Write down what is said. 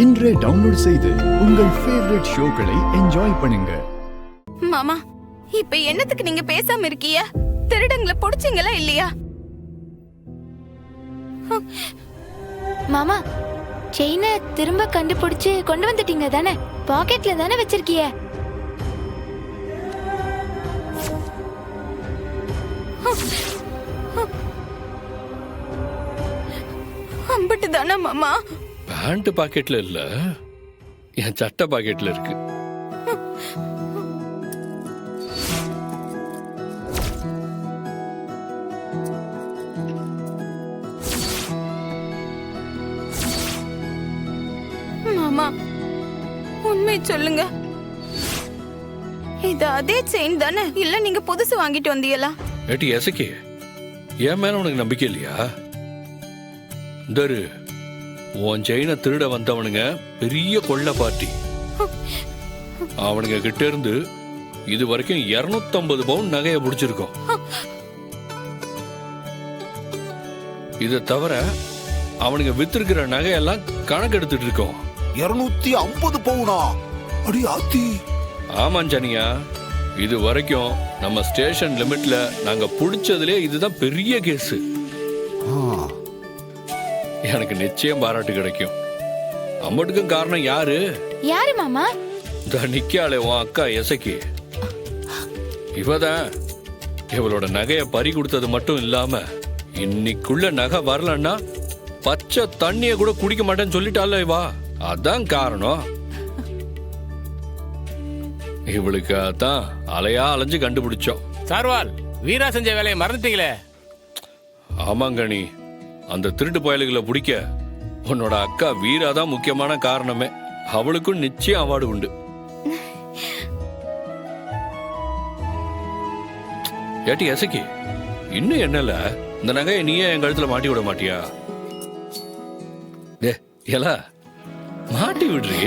இன்றே டவுன்லோட் செய்து உங்கள் ஃபேவரட் ஷோக்களை என்ஜாய் பண்ணுங்க. மாமா, இப்ப என்னத்துக்கு நீங்க பேசாம இருக்கீங்க? திருடங்களை புடிச்சீங்களா இல்லையா? மாமா, செயினை திரும்ப கண்டுபிடிச்சு கொண்டு வந்துட்டீங்க தானே? பாக்கெட்ல தானே வச்சிருக்கீங்க? அம்பிட்டு தானே மாமா? பேண்ட் பாக்கெட்ல இல்ல, என் சட்டை பாக்கெட்ல இருக்கு. மாமா, உண்மை சொல்லுங்க, இது அதே செயின் தானே? இல்ல நீங்க புதுசு வாங்கிட்டு வந்தீங்களா? ஏட்டி எசக்கி, என் மேல உனக்கு நம்பிக்கை இல்லையா? தரு, உன் செயினை திருட வந்தவனுங்க பெரிய கொள்ள பார்ட்டி. அவனுங்க கிட்ட இருந்து இது வரைக்கும் 250 பவுன் நகையை பிடிச்சிருக்கோம். இதை தவிர அவனுங்க வித்திருக்கிற நகையெல்லாம் கணக்கு எடுத்துட்டு இருக்கோம். 250 பவுனா? அடி ஆத்தி! ஆமாம் ஜனியா, இது வரைக்கும் நம்ம ஸ்டேஷன் லிமிட்ல நாங்க புடிச்சதுலே இதுதான் பெரிய கேஸ். எனக்கு நிச்சயம் பாராட்டு கிடைக்கும். அம்மட்டுக்கும் காரணம் யாரு? யாரு மாமா? நிக்காளே உன் அக்கா எசக்கி. இவதான் இவளோட நகைய பறி கொடுத்தது மட்டும் இல்லாம இன்னைக்குள்ள நகை வரலன்னா பச்சை தண்ணிய கூட குடிக்க மாட்டேன்னு சொல்லிட்டால இவா. அதான் காரணம். இவளுக்காகத்தான் அலையா அலைஞ்சு கண்டுபிடிச்சோம். சார்வால், வீரா செஞ்ச வேலையை மறந்துட்டீங்களே. ஆமாங்கணி, அந்த திருட்டு பயலுகளை பிடிக்க உன்னோட அக்கா வீரா தான் முக்கியமான காரணமே. அவளுக்கும் நிச்சயம் அவார்டு உண்டு. ஏட்டி எசக்கி, இன்னும் என்னல இந்த நகையை நீயே என் கழுத்துல மாட்டி விட மாட்டியா? ஏலா மாட்டி விடுறி.